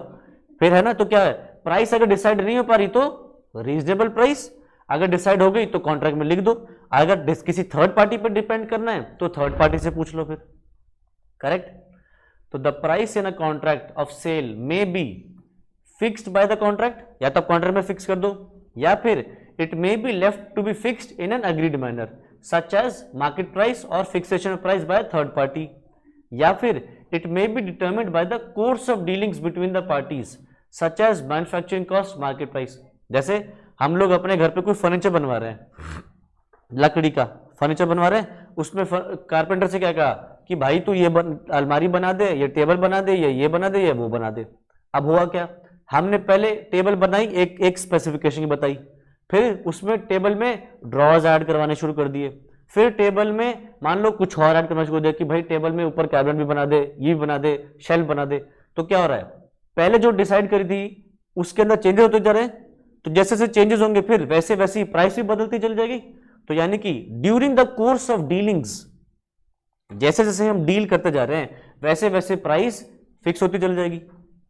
फिर है ना। तो क्या है, प्राइस अगर डिसाइड नहीं हो पा रही तो रीजनेबल प्राइस, अगर डिसाइड हो गई तो कॉन्ट्रैक्ट में लिख दो, अगर किसी थर्ड पार्टी पर डिपेंड करना है तो थर्ड पार्टी से पूछ लो फिर, करेक्ट? तो the price in a contract of sale may be fixed by the contract, या तो कॉन्ट्रैक्ट में फिक्स कर दो, या फिर it may be left to be fixed in an agreed manner such as market price और fixation of price by third party, या फिर it may be determined by the course of dealings between the parties such as manufacturing cost, market price. जैसे हम लोग अपने घर पे कोई फर्नीचर बनवा रहे हैं, लकड़ी का फर्नीचर बनवा रहे हैं, उसमें कारपेंटर से क्या कहा कि भाई तू ये अलमारी बना दे, ये टेबल बना दे, ये बना दे, ये वो बना दे। अब हुआ क्या, हमने पहले टेबल बनाई, एक स्पेसिफिकेशन की बताई, फिर उसमें टेबल में ड्रॉर्स ऐड करवाने शुरू कर दिए, फिर टेबल में मान लो कुछ और ऐड करना शुरू कर दिया कि भाई टेबल में ऊपर कैबिनेट भी बना दे, ये भी बना दे, शेल्फ बना दे। तो क्या हो रहा है, पहले जो डिसाइड करी थी उसके अंदर चेंजेस होते जा रहे हैं, तो जैसे जैसे चेंजेस होंगे फिर वैसे वैसे प्राइस भी बदलती चली जाएगी। तो यानी कि during the course of dealings, जैसे जैसे हम डील करते जा रहे हैं वैसे वैसे प्राइस फिक्स होती चली जाएगी,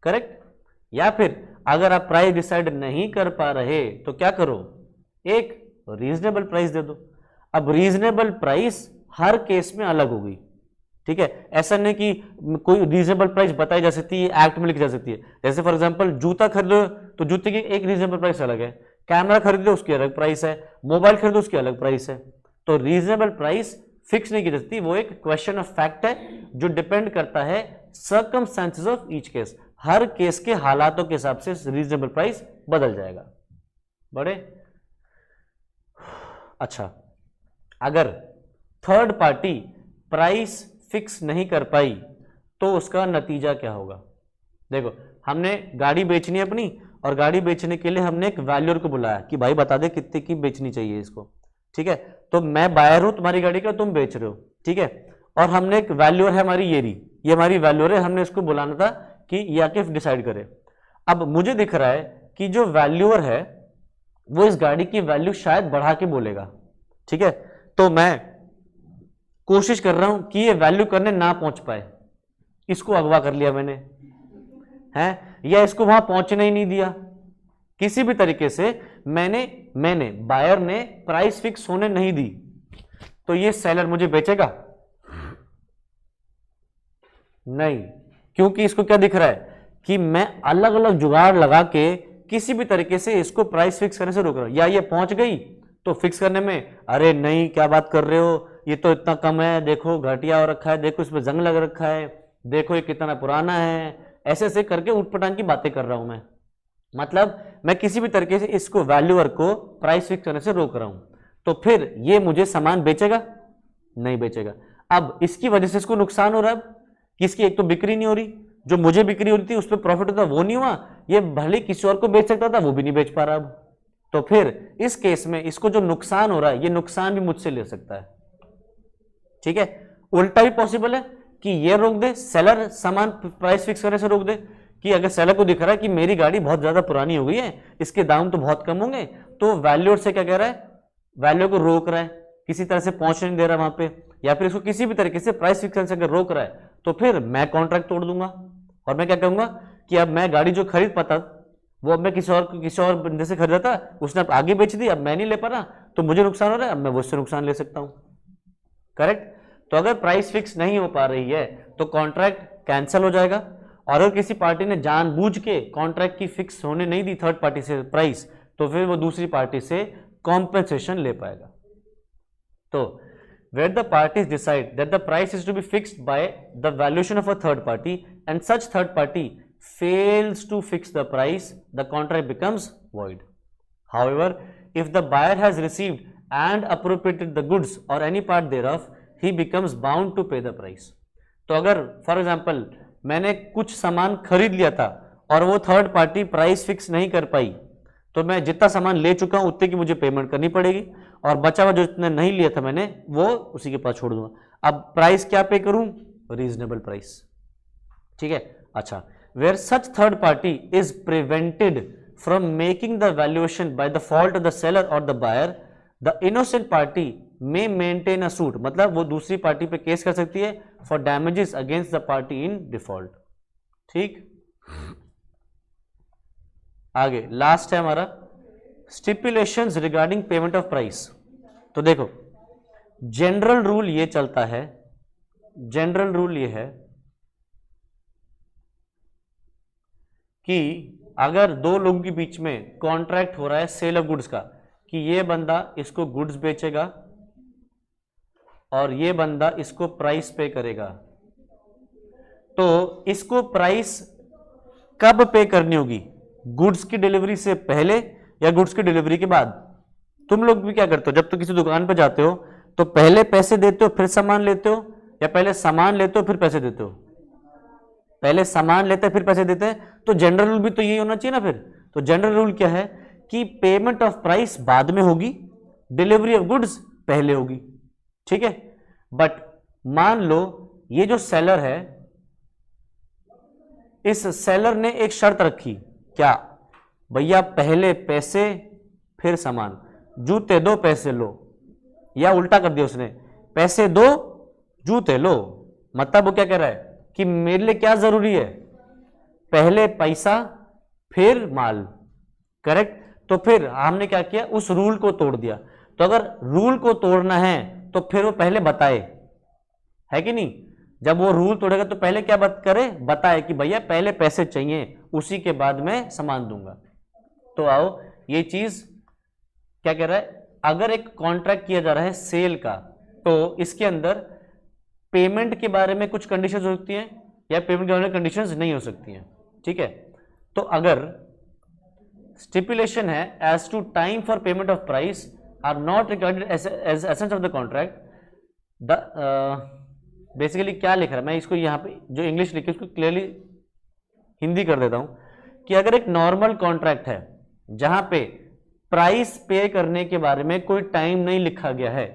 करेक्ट? या फिर अगर आप प्राइस डिसाइड नहीं कर पा रहे तो क्या करो, एक रीजनेबल प्राइस दे दो। अब रीजनेबल प्राइस हर केस में अलग होगी, ठीक है? ऐसा नहीं कि कोई रीजनेबल प्राइस बताई जा सकती है, एक्ट में लिखी जा सकती है। जैसे फॉर एग्जांपल जूता खरीदो तो जूते की एक रीजनेबल प्राइस अलग है, कैमरा खरीदो उसकी अलग प्राइस है, मोबाइल खरीदो उसकी अलग प्राइस है। तो रीजनेबल प्राइस फिक्स नहीं की जा सकती, वो एक क्वेश्चन ऑफ फैक्ट है जो डिपेंड करता है circumstances of each case, her case के हालातों के हिसाब से रीजनेबल प्राइस बदल जाएगा। बड़े अच्छा, अगर थर्ड पार्टी प्राइस फिक्स नहीं कर पाई तो उसका नतीजा क्या होगा। देखो हमने गाड़ी बेचनी है अपनी, और गाड़ी बेचने के लिए हमने एक वैल्यूअर को बुलाया कि भाई बता दे कितने की बेचनी चाहिए इसको, ठीक है। तो मैं बायर हूं तुम्हारी गाड़ी का, तुम बेच रहे हो, ठीक है। और हमने एक वैल्यूअर है हमारी ये हमारी वैल्यूअर है, हमने इसको बुलाना था कि ये आके डिसाइड करे। अब मुझे दिख रहा है कि जो वैल्यूअर है वो इस गाड़ी की वैल्यू शायद बढ़ा के बोलेगा, ठीक है। तो मैं कोशिश कर रहा हूं कि ये वैल्यू करने ना पहुंच पाए, इसको अगवा कर लिया मैंने, है, या इसको वहां पहुंचने ही नहीं दिया। किसी भी तरीके से मैंने बायर ने प्राइस फिक्स होने नहीं दी, तो ये सेलर मुझे बेचेगा नहीं, क्योंकि इसको क्या दिख रहा है कि मैं अलग अलग जुगाड़ लगा के किसी भी तरीके से इसको प्राइस फिक्स करने से रोक रहा हूं। या ये पहुंच गई तो फिक्स करने में, अरे नहीं क्या बात कर रहे हो, ये तो इतना कम है, देखो घटिया हो रखा है, देखो इसमें जंग लग रखा है, देखो ये कितना पुराना है, ऐसे ऐसे करके उठपटांग की बातें कर रहा हूं मैं। मतलब मैं किसी भी तरीके से इसको वैल्यूअर को प्राइस फिक्स करने से रोक रहा हूं, तो फिर ये मुझे सामान बेचेगा नहीं बेचेगा। अब इसकी वजह से इसको नुकसान हो रहा है, कि इसकी एक तो बिक्री नहीं हो रही, जो मुझे बिक्री हो रही थी उस पर प्रॉफिट होता वो नहीं हुआ, ये भले किसी और को बेच सकता था वो भी नहीं बेच पा रहा अब। तो फिर इस केस में इसको जो नुकसान हो रहा है ये नुकसान भी मुझसे ले सकता है, ठीक है। उल्टा भी पॉसिबल है कि ये रोक दे, सेलर सामान प्राइस फिक्स करने से रोक दे, कि अगर सेलर को दिख रहा है कि मेरी गाड़ी बहुत ज्यादा पुरानी हो गई है, इसके दाम तो बहुत कम होंगे, तो वैल्यूअर से क्या कह रहा है, वैल्यू को रोक रहा है, किसी तरह से पहुंचने नहीं दे रहा वहां पे, या फिर इसको किसी भी तरीके से प्राइस फिक्स करने से अगर रोक रहा है, तो फिर मैं कॉन्ट्रैक्ट तोड़ दूंगा। और मैं क्या कहूंगा कि अब मैं गाड़ी जो खरीद पाता वो अब मैं किसी और बंदे से खरीदा था, उसने अब आगे बेच दी, अब मैं नहीं ले पा रहा, तो मुझे नुकसान हो रहा है, अब मैं वो उससे नुकसान ले सकता हूं, करेक्ट। तो अगर प्राइस फिक्स नहीं हो पा रही है तो कॉन्ट्रैक्ट कैंसिल हो जाएगा। और अगर किसी पार्टी ने जानबूझ के कॉन्ट्रैक्ट की फिक्स होने नहीं दी थर्ड पार्टी से प्राइस, तो फिर वो दूसरी पार्टी से कॉम्पेंसेशन ले पाएगा। तो where the parties decide that the price is to be fixed by the valuation of a third party and such third party fails to fix the price, the contract becomes void. However, if the buyer has received and appropriated the goods or any part thereof, he becomes bound to pay the price. तो अगर फॉर एग्जाम्पल मैंने कुछ सामान खरीद लिया था और वो थर्ड पार्टी प्राइस फिक्स नहीं कर पाई, तो मैं जितना सामान ले चुका हूं उतने की मुझे पेमेंट करनी पड़ेगी, और बचा हुआ जो इतना नहीं लिया था मैंने वो उसी के पास छोड़ दूंगा। अब प्राइस क्या पे करूं, रीजनेबल प्राइस, ठीक है। अच्छा, where such third party is prevented from making the valuation by the fault of the seller और the buyer, the innocent party may maintain a suit, मतलब वो दूसरी पार्टी पे केस कर सकती है for damages against the party in default, ठीक। आगे लास्ट है हमारा stipulations regarding payment of price. तो देखो जनरल रूल ये चलता है, जनरल रूल ये है कि अगर दो लोगों के बीच में कॉन्ट्रैक्ट हो रहा है सेल ऑफ गुड्स का, कि ये बंदा इसको गुड्स बेचेगा और ये बंदा इसको प्राइस पे करेगा, तो इसको प्राइस कब पे करनी होगी, गुड्स की डिलीवरी से पहले या गुड्स की डिलीवरी के बाद। तुम लोग भी क्या करते हो, जब तो किसी दुकान पर जाते हो तो पहले पैसे देते हो फिर सामान लेते हो, या पहले सामान लेते हो फिर पैसे देते हो, पहले सामान लेते हैं फिर पैसे देते हैं। तो जनरल रूल भी तो यही होना चाहिए ना फिर। तो जनरल रूल क्या है कि पेमेंट ऑफ प्राइस बाद में होगी, डिलीवरी ऑफ गुड्स पहले होगी, ठीक है। बट मान लो ये जो सेलर है, इस सेलर ने एक शर्त रखी, क्या भैया पहले पैसे फिर सामान, जूते दो पैसे लो, या उल्टा कर दिया उसने, पैसे दो जूते लो। मतलब वो क्या कह रहा है कि मेरे लिए क्या जरूरी है, पहले पैसा फिर माल, करेक्ट। तो फिर हमने क्या किया, उस रूल को तोड़ दिया। तो अगर रूल को तोड़ना है तो फिर वो पहले बताए, है कि नहीं। जब वो रूल तोड़ेगा तो पहले क्या बात करे, बताए कि भैया पहले पैसे चाहिए, उसी के बाद मैं सामान दूंगा। तो आओ ये चीज क्या कह रहा है, अगर एक कॉन्ट्रैक्ट किया जा रहा है सेल का, तो इसके अंदर पेमेंट के बारे में कुछ कंडीशंस हो सकती हैं या पेमेंट के बारे में कंडीशंस नहीं हो सकती हैं, ठीक है। तो अगर स्टिपुलेशन है as to time for payment of price are not regarded as essence of the contract, basically क्या लिख रहा है, मैं इसको यहाँ पे जो इंग्लिश लिखी उसको क्लियरली हिंदी कर देता हूँ कि अगर एक नॉर्मल कॉन्ट्रैक्ट है जहां पे प्राइस पे करने के बारे में कोई टाइम नहीं लिखा गया है,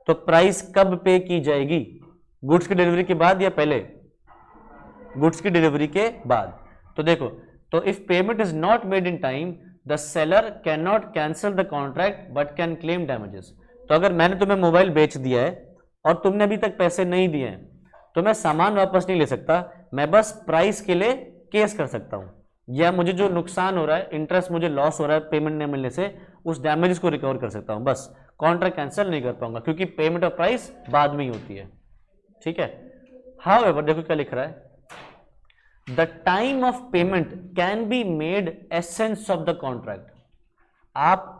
तो प्राइस कब पे की जाएगी, गुड्स की डिलीवरी के बाद या पहले, गुड्स की डिलीवरी के बाद। तो देखो, तो if payment is not made in time the seller can not cancel the contract but can claim damages. तो अगर मैंने तुम्हें मोबाइल बेच दिया है और तुमने अभी तक पैसे नहीं दिए हैं, तो मैं सामान वापस नहीं ले सकता, मैं बस प्राइस के लिए केस कर सकता हूं, या मुझे जो नुकसान हो रहा है, इंटरेस्ट मुझे लॉस हो रहा है पेमेंट नहीं मिलने से, उस डैमेजेस को रिकवर कर सकता हूं, बस कॉन्ट्रैक्ट कैंसिल नहीं कर पाऊंगा क्योंकि पेमेंट ऑफ प्राइस बाद में ही होती है। ठीक है। हाउएवर देखो क्या लिख रहा है, the time of payment can be made essence of the contract. आप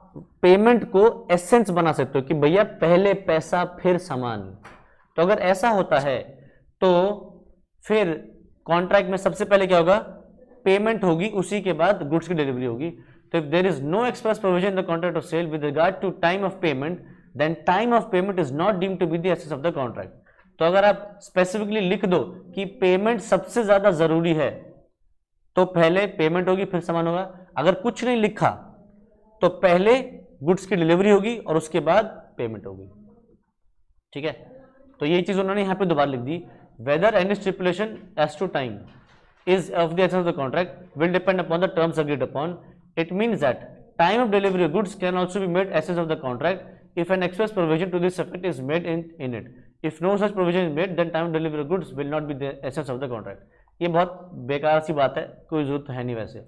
पेमेंट को एसेंस बना सकते हो कि भैया पहले पैसा फिर सामान। तो अगर ऐसा होता है तो फिर कॉन्ट्रैक्ट में सबसे पहले क्या होगा, पेमेंट होगी, उसी के बाद गुड्स की डिलीवरी होगी। तो if there is no express provision in the contract of sale with regard to time of payment, then time of payment is not deemed to be the essence of the contract. तो अगर आप स्पेसिफिकली लिख दो कि पेमेंट सबसे ज्यादा जरूरी है, तो पहले पेमेंट होगी फिर सामान होगा। अगर कुछ नहीं लिखा तो पहले गुड्स की डिलीवरी होगी और उसके बाद पेमेंट होगी। ठीक है। तो ये चीज उन्होंने यहां पे दोबारा लिख दी, whether any stipulation as to time is of the essence of the contract will depend upon the terms agreed upon. It means that time of delivery of goods can also be made essence of the contract if an express provision to this effect is made in it. If no such provision is made, then time of delivery of goods will not be the essence of the contract. ये बहुत बेकार सी बात है, कोई जरूरत है नहीं। वैसे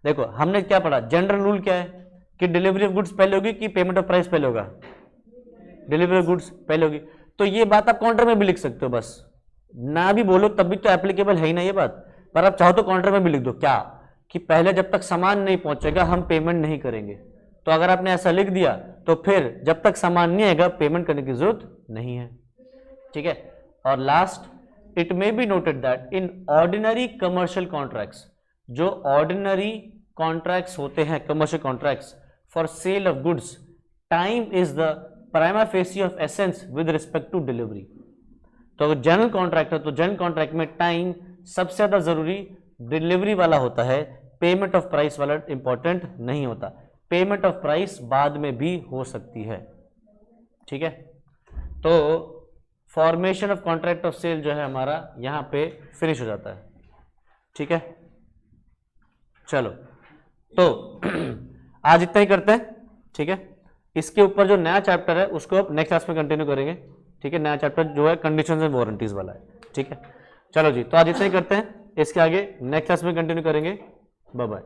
देखो हमने क्या पढ़ा, जनरल रूल क्या है कि डिलीवरी ऑफ गुड्स पहले होगी कि पेमेंट ऑफ प्राइस पहले होगा, डिलीवरी ऑफ गुड्स पहले होगी। तो ये बात आप कॉन्ट्रैक्ट में भी लिख सकते हो, बस ना भी बोलो तब भी तो एप्लीकेबल है ही ना ये बात, पर आप चाहो तो कॉन्ट्रैक्ट में भी लिख दो क्या कि पहले जब तक सामान नहीं पहुंचेगा हम पेमेंट नहीं करेंगे। तो अगर आपने ऐसा लिख दिया तो फिर जब तक सामान नहीं आएगा पेमेंट करने की जरूरत नहीं है। ठीक है। और last, it may be noted that in ordinary commercial contracts, जो ऑर्डिनरी कॉन्ट्रैक्ट्स होते हैं commercial contracts for sale of goods, time is the prima facie of essence with respect to delivery. तो अगर जनरल कॉन्ट्रैक्ट है तो जनरल कॉन्ट्रैक्ट में टाइम सबसे ज्यादा जरूरी डिलीवरी वाला होता है, पेमेंट ऑफ प्राइस वाला इंपॉर्टेंट नहीं होता। पेमेंट ऑफ प्राइस बाद में भी हो सकती है। ठीक है। तो formation of contract of sale जो है हमारा यहां पे फिनिश हो जाता है। ठीक है। चलो तो आज इतना ही करते हैं। ठीक है। इसके ऊपर जो नया चैप्टर है उसको अब नेक्स्ट क्लास में कंटिन्यू करेंगे। ठीक है। नया चैप्टर जो है कंडीशंस एंड वारंटीज वाला है। ठीक है। चलो जी, तो आज इतना ही करते हैं, इसके आगे नेक्स्ट क्लास में कंटिन्यू करेंगे। Bye bye.